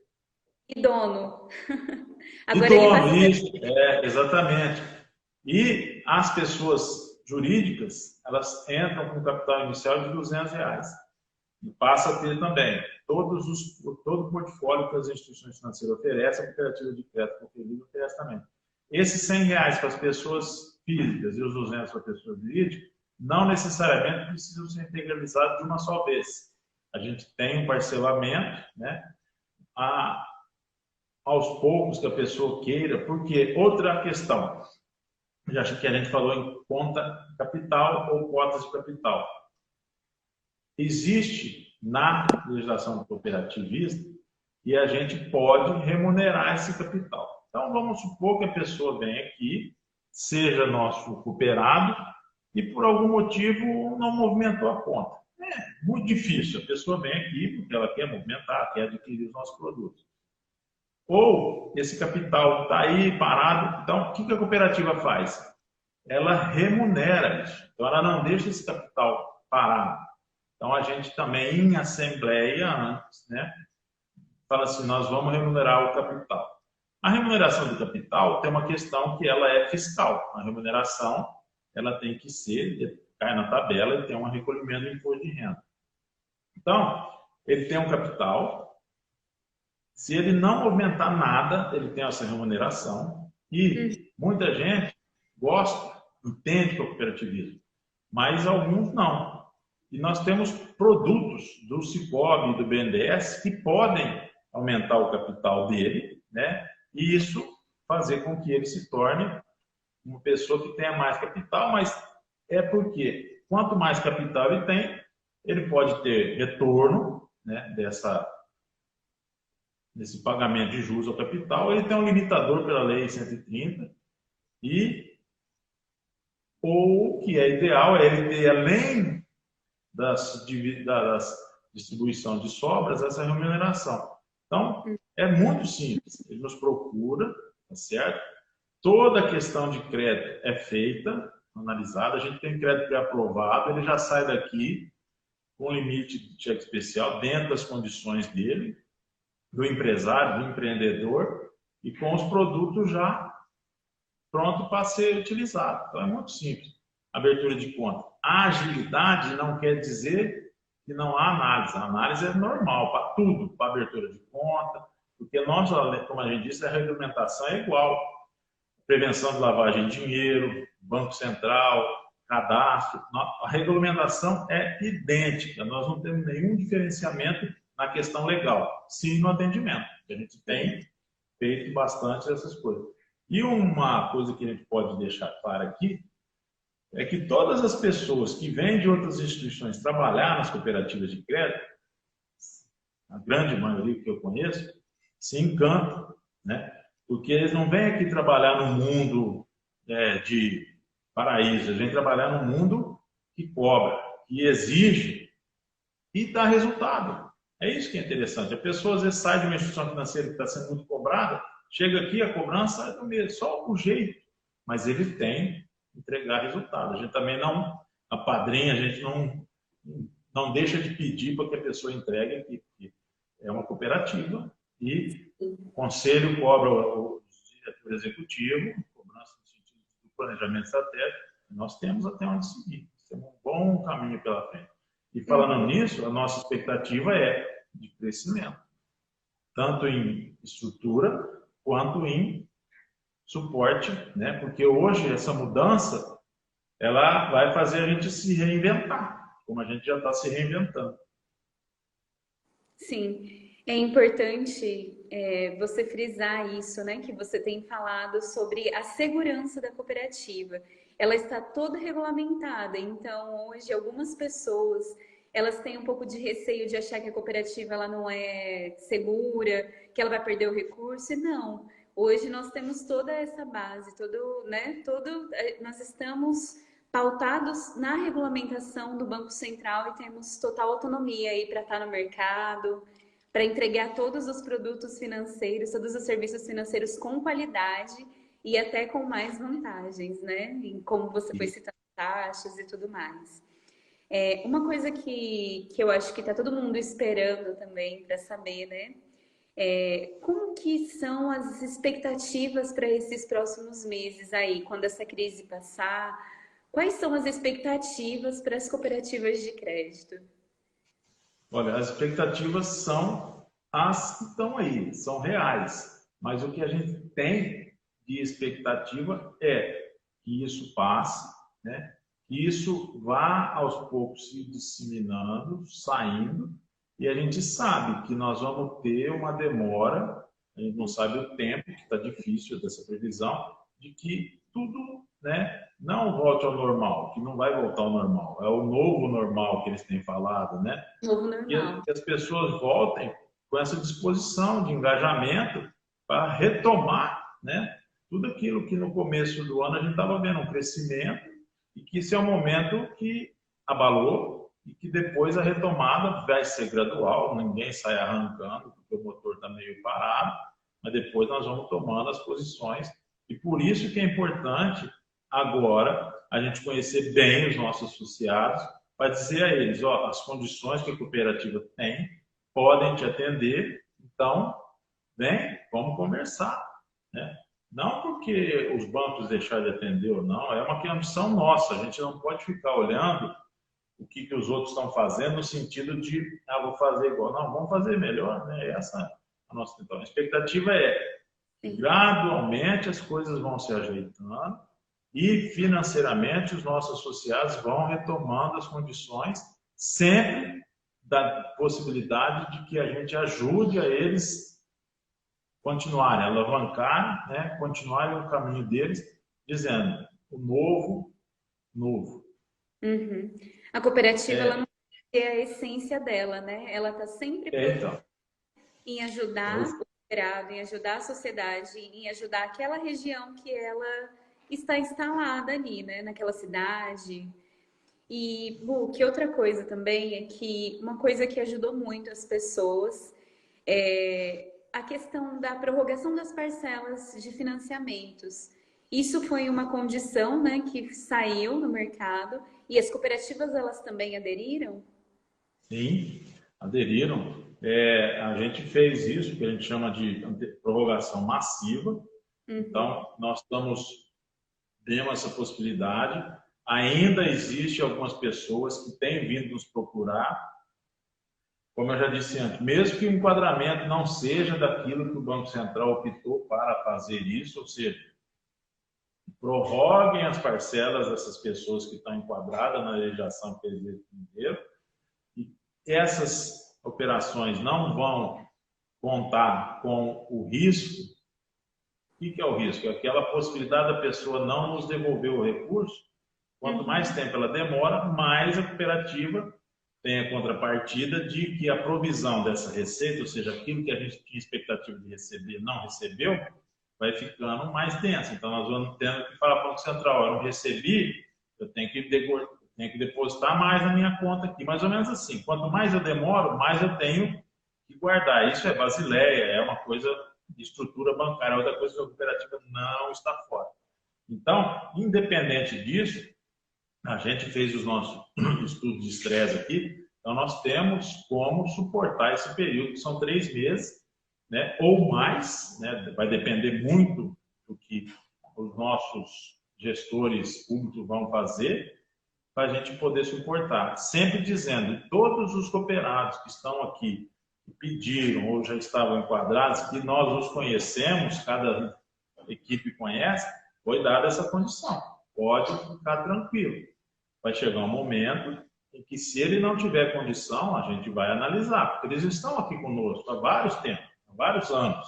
e dono. E Agora ele passa dono, a ser. isso, exatamente. E as pessoas jurídicas, elas entram com capital inicial de R$ 200. E passa a ter também todo o portfólio que as instituições financeiras oferecem, a cooperativa de crédito Cooperiva oferece também. Esses R$ 100 para as pessoas físicas e os 200 para as pessoas jurídicas, não necessariamente precisam ser integralizados de uma só vez. A gente tem um parcelamento, né, aos poucos que a pessoa queira, porque outra questão, já acho que a gente falou em conta capital ou cotas de capital. Existe na legislação cooperativista e a gente pode remunerar esse capital. Então, vamos supor que a pessoa vem aqui, seja nosso cooperado e por algum motivo não movimentou a conta. É muito difícil. A pessoa vem aqui porque ela quer movimentar, quer adquirir os nossos produtos. Ou esse capital está aí parado. Então, o que a cooperativa faz? Ela remunera isso. Então, ela não deixa esse capital parado. Então, a gente também, em assembleia, antes, né, fala assim, nós vamos remunerar o capital. A remuneração do capital tem uma questão que ela é fiscal. A remuneração, ela tem que ser, cai na tabela e tem um recolhimento do imposto de renda. Então, ele tem um capital, se ele não movimentar nada, ele tem essa remuneração e muita gente gosta, entende que é o cooperativismo, mas alguns não. E nós temos produtos do Sicoob e do BNDES que podem aumentar o capital dele, né? E isso fazer com que ele se torne uma pessoa que tenha mais capital, mas é porque quanto mais capital ele tem, ele pode ter retorno, né, desse pagamento de juros ao capital. Ele tem um limitador pela lei 130 e o que é ideal é ele ter, além das distribuição de sobras, essa remuneração. Então, é muito simples. Ele nos procura, tá certo? Toda a questão de crédito é feita, analisada. A gente tem crédito pré-aprovado, ele já sai daqui com limite de cheque especial dentro das condições dele, do empresário, do empreendedor, e com os produtos já pronto para ser utilizado. Então, é muito simples. Abertura de conta. A agilidade não quer dizer que não há análise. A análise é normal para tudo, para abertura de conta, porque nós, como a gente disse, a regulamentação é igual. Prevenção de lavagem de dinheiro, Banco Central, cadastro. A regulamentação é idêntica. Nós não temos nenhum diferenciamento na questão legal, sim no atendimento. A gente tem feito bastante essas coisas. E uma coisa que a gente pode deixar claro aqui é que todas as pessoas que vêm de outras instituições trabalhar nas cooperativas de crédito, a grande maioria que eu conheço, se encantam, né? Porque eles não vêm aqui trabalhar no mundo de paraíso, eles vêm trabalhar no mundo que cobra, que exige e dá resultado. É isso que é interessante. A pessoa às vezes sai de uma instituição financeira que está sendo muito cobrada, chega aqui, a cobrança é do mesmo, só o jeito, mas ele tem que entregar resultado. A gente também não apadrinha, a gente não deixa de pedir para que a pessoa entregue aqui, porque é uma cooperativa e o conselho cobra o diretor executivo, cobrança no sentido do planejamento estratégico, Nós temos até onde seguir, temos um bom caminho pela frente. E falando nisso, a nossa expectativa é de crescimento, tanto em estrutura quanto em suporte, né? Porque hoje essa mudança ela vai fazer a gente se reinventar, como a gente já está se reinventando. Sim, é importante você frisar isso, né? Que você tem falado sobre a segurança da cooperativa. Ela está toda regulamentada, então hoje algumas pessoas elas têm um pouco de receio de achar que a cooperativa ela não é segura, que ela vai perder o recurso, e não. Hoje nós temos toda essa base, nós estamos pautados na regulamentação do Banco Central e temos total autonomia aí para estar no mercado, para entregar todos os produtos financeiros, todos os serviços financeiros com qualidade e até com mais vantagens, né? Como você foi citando, taxas e tudo mais. Uma coisa que eu acho que está todo mundo esperando também para saber, né? Como que são as expectativas para esses próximos meses aí, quando essa crise passar? Quais são as expectativas para as cooperativas de crédito? Olha, as expectativas são as que estão aí, são reais. Mas o que a gente tem de expectativa é que isso passe, né? Que isso vá aos poucos se disseminando, saindo, e a gente sabe que nós vamos ter uma demora, a gente não sabe o tempo, que está difícil dessa previsão, de que tudo, né, não volte ao normal, que não vai voltar ao normal, é o novo normal que eles têm falado, né? Novo normal. Que as pessoas voltem com essa disposição de engajamento para retomar, né, tudo aquilo que no começo do ano a gente estava vendo um crescimento e que esse é um momento que abalou e que depois a retomada vai ser gradual, ninguém sai arrancando porque o motor está meio parado, mas depois nós vamos tomando as posições e por isso que é importante agora a gente conhecer bem os nossos associados para dizer a eles, ó, as condições que a cooperativa tem podem te atender, então vem, vamos conversar, né? Não porque os bancos deixaram de atender ou não, é uma questão nossa, a gente não pode ficar olhando o que os outros estão fazendo no sentido de, vou fazer igual, não, vamos fazer melhor, né? Essa é a nossa então, a expectativa gradualmente as coisas vão se ajeitando e financeiramente os nossos associados vão retomando as condições, sempre da possibilidade de que a gente ajude a eles continuarem, alavancar, né, continuarem o caminho deles, dizendo o novo. Uhum. A cooperativa ela não é a essência dela, né? Ela está sempre Então, em ajudar o cooperado, em ajudar a sociedade, em ajudar aquela região que ela está instalada ali, né? Naquela cidade. E, Bu, que outra coisa também é que uma coisa que ajudou muito as pessoas é a questão da prorrogação das parcelas de financiamentos. Isso foi uma condição, né, que saiu no mercado e as cooperativas elas também aderiram? Sim, aderiram. A gente fez isso que a gente chama de prorrogação massiva. Então, nós demos essa possibilidade. Ainda existe algumas pessoas que têm vindo nos procurar. Como eu já disse antes, mesmo que o enquadramento não seja daquilo que o Banco Central optou para fazer isso, ou seja, prorroguem as parcelas dessas pessoas que estão enquadradas na legislação que eles defenderam, e essas operações não vão contar com o risco. O que é o risco? É aquela possibilidade da pessoa não nos devolver o recurso. Quanto mais tempo ela demora, mais a cooperativa tem a contrapartida de que a provisão dessa receita, ou seja, aquilo que a gente tinha expectativa de receber, não recebeu, vai ficando mais densa. Então, nós vamos tendo que falar para o Banco Central, eu não recebi, eu tenho que depositar mais na minha conta aqui. Mais ou menos assim. Quanto mais eu demoro, mais eu tenho que guardar. Isso é Basileia, é uma coisa de estrutura bancária, outra coisa que a cooperativa não está fora. Então, independente disso, a gente fez os nossos estudos de estresse aqui, então nós temos como suportar esse período, que são 3 meses, né, ou mais, né, vai depender muito do que os nossos gestores públicos vão fazer para a gente poder suportar. Sempre dizendo, todos os cooperados que estão aqui, que pediram ou já estavam enquadrados, que nós os conhecemos, cada equipe conhece, foi dada essa condição. Pode ficar tranquilo. Vai chegar um momento em que, se ele não tiver condição, a gente vai analisar, porque eles estão aqui conosco há vários tempos, há vários anos.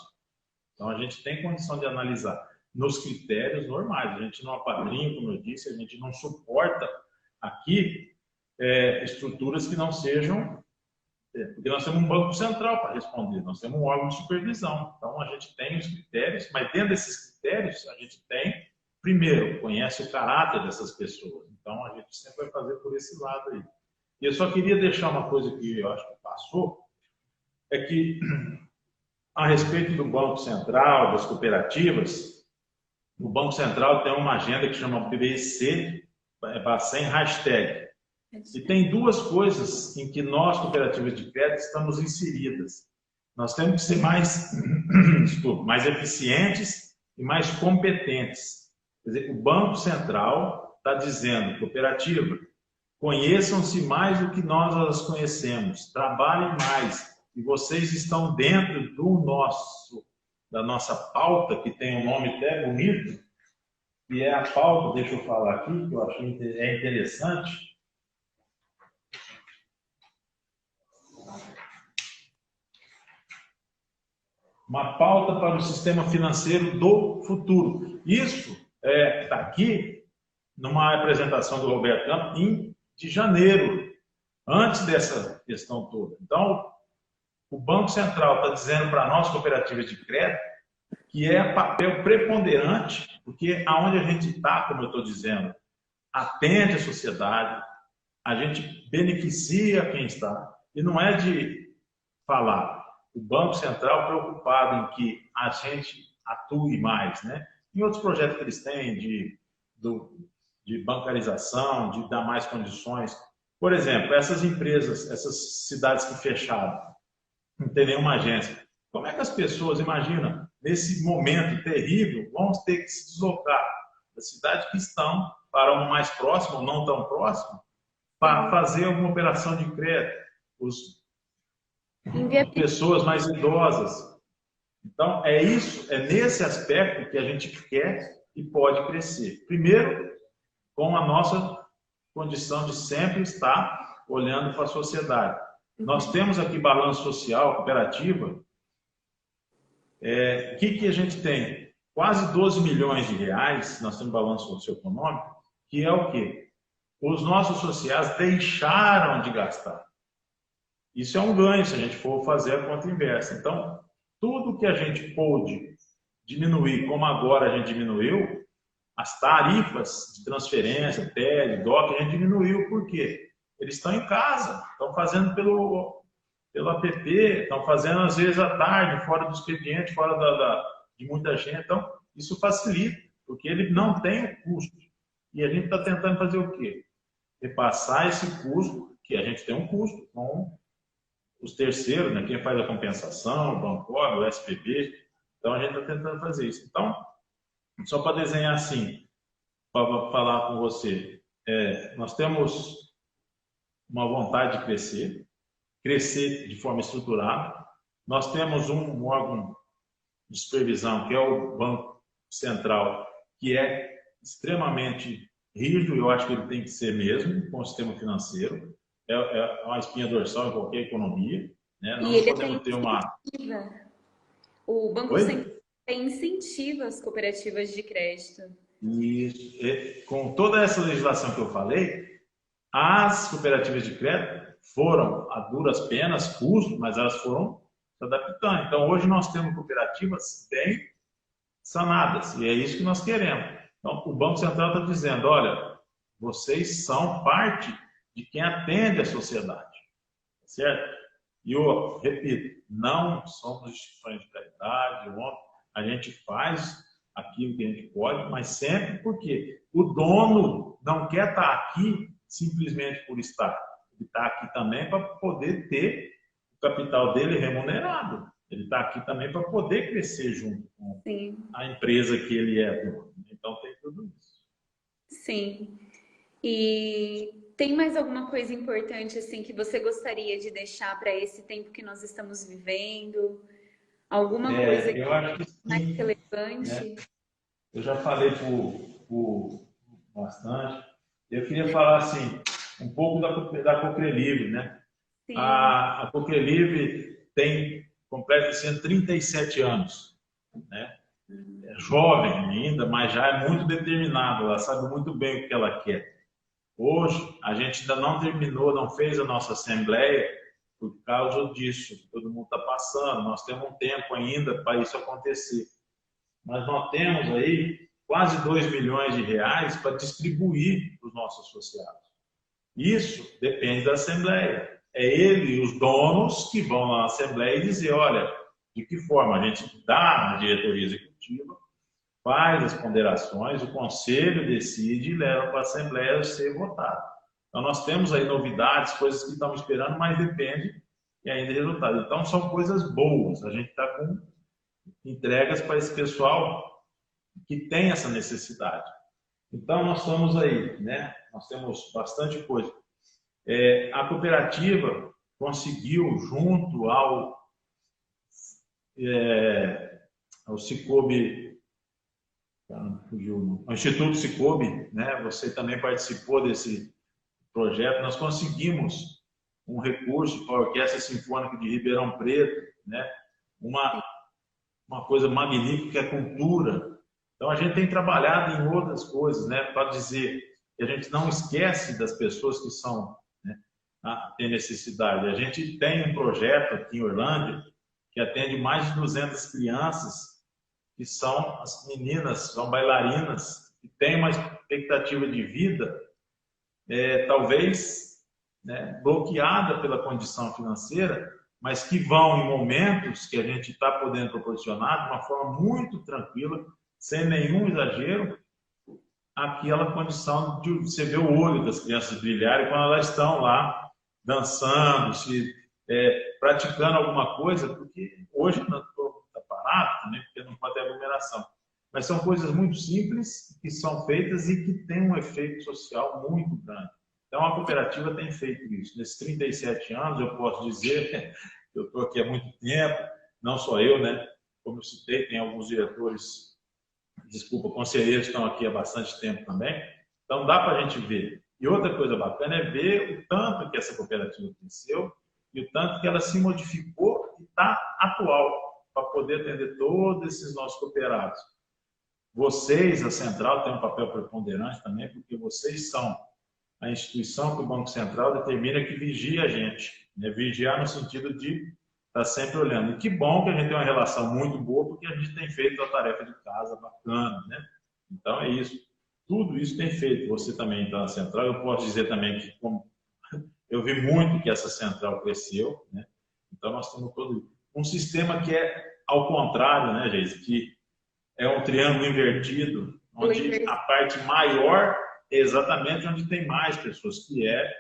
Então, a gente tem condição de analisar nos critérios normais. A gente não apadrinha, como eu disse, a gente não suporta aqui estruturas que não sejam... porque nós temos um banco central para responder, nós temos um órgão de supervisão. Então, a gente tem os critérios, mas dentro desses critérios, a gente tem, primeiro, conhece o caráter dessas pessoas. Então, a gente sempre vai fazer por esse lado aí. E eu só queria deixar uma coisa que eu acho que passou, é que, a respeito do Banco Central, das cooperativas, o Banco Central tem uma agenda que chama BC, Bacen hashtag. E tem duas coisas em que nós, cooperativas de crédito, estamos inseridas. Nós temos que ser mais, mais eficientes e mais competentes. Quer dizer, o Banco Central está dizendo, cooperativa, conheçam-se mais do que nós as conhecemos, trabalhem mais. E vocês estão dentro da nossa pauta, que tem um nome até bonito, que é a pauta, deixa eu falar aqui, que eu acho interessante. Uma pauta para o sistema financeiro do futuro. Isso está aqui numa apresentação do Roberto Campos de janeiro, antes dessa questão toda. Então, o Banco Central está dizendo para nós, cooperativas de crédito, que é papel preponderante, porque aonde a gente está, como eu estou dizendo, atende a sociedade, a gente beneficia quem está, e não é de falar. O Banco Central preocupado em que a gente atue mais, né? Em outros projetos que eles têm de bancarização, de dar mais condições. Por exemplo, essas empresas, essas cidades que fecharam, não tem nenhuma agência. Como é que as pessoas, imagina, nesse momento terrível, vão ter que se deslocar da cidade que estão para uma mais próxima ou não tão próxima, para fazer alguma operação de crédito? Pessoas mais idosas. Então, é nesse aspecto que a gente quer e pode crescer. Primeiro, com a nossa condição de sempre estar olhando para a sociedade. Nós temos aqui balanço social, cooperativa. O que a gente tem? Quase 12 milhões de reais, nós temos balanço socioeconômico, que é o quê? Os nossos sociais deixaram de gastar. Isso é um ganho se a gente for fazer a conta inversa. Então, tudo que a gente pôde diminuir, como agora a gente diminuiu, as tarifas de transferência, TED, DOC, a gente diminuiu. Por quê? Eles estão em casa, estão fazendo pelo app, estão fazendo às vezes à tarde, fora do expediente, fora de muita gente. Então, isso facilita, porque ele não tem o custo. E a gente está tentando fazer o quê? Repassar esse custo, que a gente tem um custo com os terceiros, né? Quem faz a compensação, o Bancor, o SPB. Então, a gente está tentando fazer isso. Então, só para desenhar assim, para falar com você, nós temos uma vontade de crescer de forma estruturada. Nós temos um órgão de supervisão, que é o Banco Central, que é extremamente rígido, eu acho que ele tem que ser mesmo, com o sistema financeiro. É uma espinha dorsal em qualquer economia. Né? Nós podemos ter uma... O Banco Central incentiva as cooperativas de crédito. E com toda essa legislação que eu falei, as cooperativas de crédito foram a duras penas, custo, mas elas foram se adaptando. Então, hoje nós temos cooperativas bem sanadas, e é isso que nós queremos. Então, o Banco Central está dizendo, olha, vocês são parte de quem atende a sociedade, certo? E eu repito, não somos instituições de caridade, a gente faz aquilo que a gente pode, mas sempre porque o dono não quer estar aqui simplesmente por estar. Ele está aqui também para poder ter o capital dele remunerado. Ele está aqui também para poder crescer junto com a empresa que ele é dono. Então tem tudo isso. Sim. E tem mais alguma coisa importante assim que você gostaria de deixar para esse tempo que nós estamos vivendo? Alguma coisa Eu acho que mais sim, né? relevante? Eu já falei por bastante. Eu queria falar assim, um pouco da Coprelivre, né? Sim. A Coprelivre tem completa 37 anos, né? É jovem ainda, mas já é muito determinada, ela sabe muito bem o que ela quer. Hoje, a gente ainda não terminou, não fez a nossa assembleia por causa disso. Todo mundo está passando, nós temos um tempo ainda para isso acontecer. Mas nós temos aí quase 2 milhões de reais para distribuir para os nossos associados. Isso depende da Assembleia. É ele e os donos que vão na Assembleia e dizer, olha, de que forma a gente dá na diretoria executiva, faz as ponderações, o Conselho decide e leva para a Assembleia ser votado. Então, nós temos aí novidades, coisas que estamos esperando, mas depende e ainda do resultado. Então, são coisas boas. A gente está com entregas para esse pessoal que tem essa necessidade. Então, nós estamos aí, né? Nós temos bastante coisa. A cooperativa conseguiu, junto ao Cicobi, ao Instituto Cicobi, né? Você também participou desse projeto. Nós conseguimos um recurso para a Orquestra Sinfônica de Ribeirão Preto, né? Uma coisa magnífica que é a cultura. Então, a gente tem trabalhado em outras coisas, né? Para dizer que a gente não esquece das pessoas que são, né, têm necessidade. A gente tem um projeto aqui em Orlândia que atende mais de 200 crianças que são as meninas, são bailarinas, que têm uma expectativa de vida, talvez, né, bloqueada pela condição financeira, mas que vão em momentos que a gente está podendo proporcionar de uma forma muito tranquila, sem nenhum exagero, aquela condição de você ver o olho das crianças brilharem quando elas estão lá dançando, praticando alguma coisa, porque hoje não está parado, né, porque não pode ter aglomeração. Mas são coisas muito simples que são feitas e que têm um efeito social muito grande. Então, a cooperativa tem feito isso. Nesses 37 anos, eu posso dizer, eu estou aqui há muito tempo, não só eu, né? Como eu citei, tem alguns diretores, desculpa, conselheiros que estão aqui há bastante tempo também. Então, dá para a gente ver. E outra coisa bacana é ver o tanto que essa cooperativa cresceu e o tanto que ela se modificou e está atual para poder atender todos esses nossos cooperados. Vocês, a Central, tem um papel preponderante também, porque vocês são a instituição que o Banco Central determina que vigia a gente. Né? Vigiar no sentido de estar sempre olhando. E que bom que a gente tem uma relação muito boa, porque a gente tem feito a tarefa de casa bacana. Né? Então, é isso. Tudo isso tem feito. Você também está na Central. Eu posso dizer também que eu vi muito que essa Central cresceu. Né? Então, nós temos todo um sistema que é ao contrário, né, Geise? Que é um triângulo invertido, onde a parte maior é exatamente onde tem mais pessoas, que é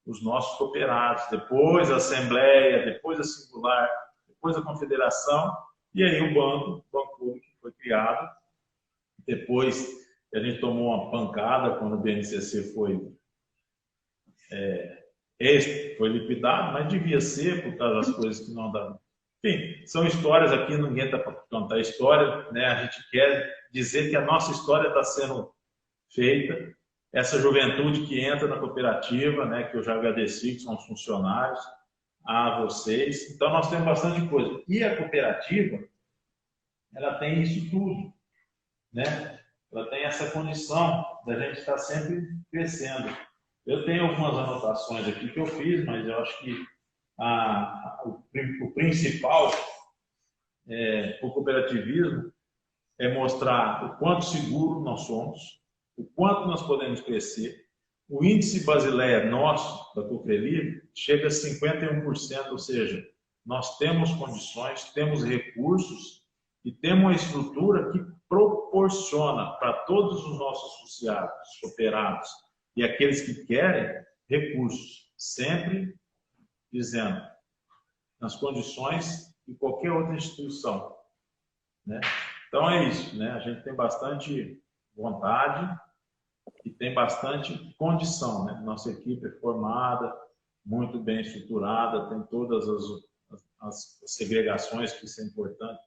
os nossos cooperados, depois a Assembleia, depois a Singular, depois a Confederação, e aí o Banco Público que foi criado, depois a gente tomou uma pancada quando o BNCC foi liquidado, mas devia ser por causa das coisas que não davam. Enfim, são histórias aqui, ninguém está para contar história, né? A gente quer dizer que a nossa história está sendo feita, essa juventude que entra na cooperativa, né, que eu já agradeci, que são os funcionários, a vocês. Então, nós temos bastante coisa. E a cooperativa, ela tem isso tudo, né? Ela tem essa condição da gente estar sempre crescendo. Eu tenho algumas anotações aqui que eu fiz, mas eu acho que o principal para o cooperativismo é mostrar o quanto seguro nós somos, o quanto nós podemos crescer. O índice Basileia nosso, da Coprelivre, chega a 51%, ou seja, nós temos condições, temos recursos e temos uma estrutura que proporciona para todos os nossos associados, cooperados e aqueles que querem recursos, sempre dizendo, nas condições de qualquer outra instituição, né? Então é isso, né? A gente tem bastante vontade, que tem bastante condição, né? Nossa equipe é formada, muito bem estruturada, tem todas as segregações, que isso é importante,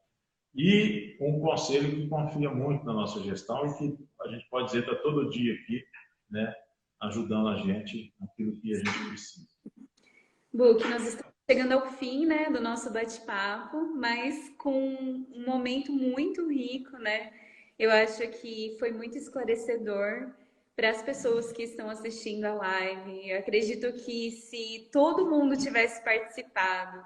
e um conselho que confia muito na nossa gestão e que a gente pode dizer está todo dia aqui, né, ajudando a gente naquilo que a gente precisa. Book, nós estamos chegando ao fim, né, do nosso bate-papo, mas com um momento muito rico, né? Eu acho que foi muito esclarecedor para as pessoas que estão assistindo a live. Eu acredito que se todo mundo tivesse participado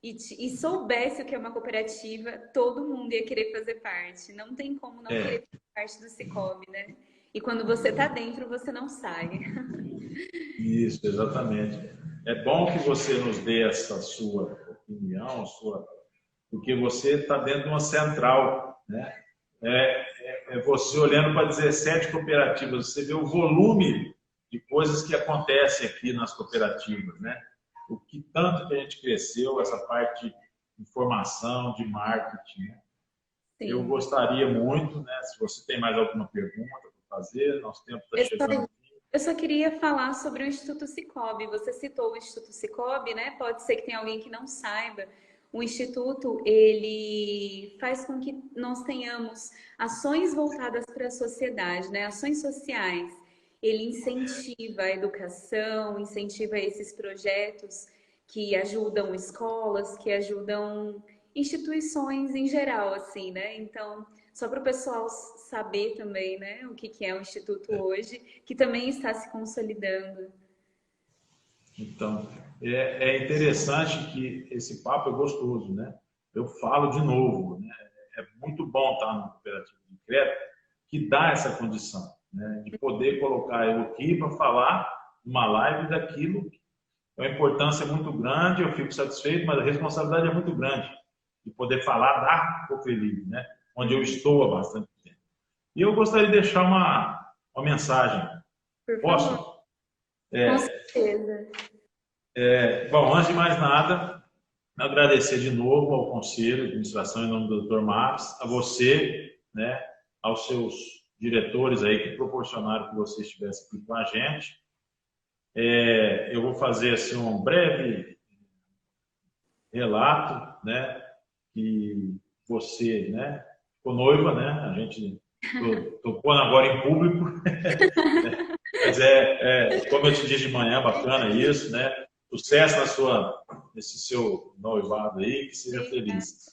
e soubesse o que é uma cooperativa, todo mundo ia querer fazer parte. Não tem como não querer fazer parte do Sicoob, né? E quando você está dentro, você não sai. Isso, exatamente. É bom que você nos dê essa sua opinião, porque você está dentro de uma central, né? É você olhando para 17 cooperativas, você vê o volume de coisas que acontecem aqui nas cooperativas, né? O que tanto que a gente cresceu, essa parte de informação, de marketing, né? Sim. Eu gostaria muito, né? Se você tem mais alguma pergunta para fazer, nosso tempo está chegando. Eu só queria falar sobre o Instituto Sicoob. Você citou o Instituto Sicoob, né? Pode ser que tenha alguém que não saiba. O Instituto, ele faz com que nós tenhamos ações voltadas para a sociedade, né? Ações sociais. Ele incentiva a educação, incentiva esses projetos que ajudam escolas, que ajudam instituições em geral, assim, né? Então, só para o pessoal saber também, né, o que é o Instituto hoje, que também está se consolidando. Então, é interessante que esse papo é gostoso, né? Eu falo de novo, né? É muito bom estar no cooperativo de crédito que dá essa condição, né? De poder colocar eu aqui para falar uma live daquilo. A importância é muito grande, eu fico satisfeito, mas a responsabilidade é muito grande de poder falar da Coprelivre, né? Onde eu estou há bastante tempo. E eu gostaria de deixar uma mensagem. Por favor. Posso? Com certeza. Bom, antes de mais nada, agradecer de novo ao Conselho de Administração, em nome do Dr. Marcos, a você, né, aos seus diretores aí que proporcionaram que você estivesse aqui com a gente. Eu vou fazer assim, um breve relato, né, que você, né, ficou noiva, né, a gente tô pondo agora em público, mas como eu te disse de manhã, bacana isso, né, sucesso nesse seu noivado aí, que seja feliz.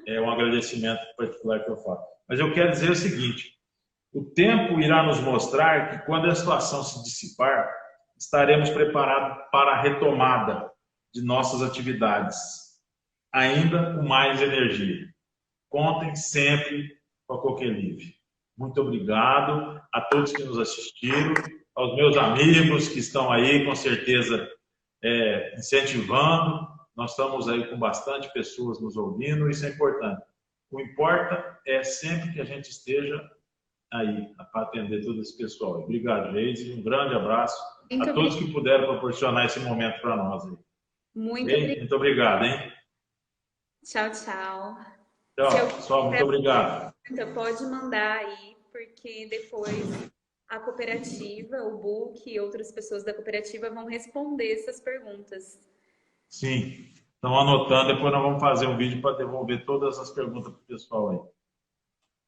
É um agradecimento particular que eu faço. Mas eu quero dizer o seguinte, o tempo irá nos mostrar que quando a situação se dissipar, estaremos preparados para a retomada de nossas atividades, ainda com mais energia. Contem sempre com a Coquelive. Muito obrigado a todos que nos assistiram, aos meus amigos que estão aí, com certeza, incentivando. Nós estamos aí com bastante pessoas nos ouvindo, isso é importante. O que importa é sempre que a gente esteja aí para atender todo esse pessoal. Obrigado, Geise. Um grande abraço a todos que puderam proporcionar esse momento para nós. Aí. Muito obrigado, hein? Tchau, tchau. Tchau, pessoal. Muito obrigado. Pode mandar aí, porque depois a cooperativa, o Book e outras pessoas da cooperativa vão responder essas perguntas. Sim. Estão anotando, depois nós vamos fazer um vídeo para devolver todas as perguntas para o pessoal aí.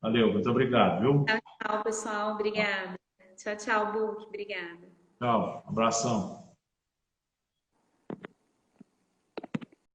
Valeu, muito obrigado, viu? Tchau, pessoal. Obrigada. Tchau, tchau, Book. Obrigada. Tchau, abração.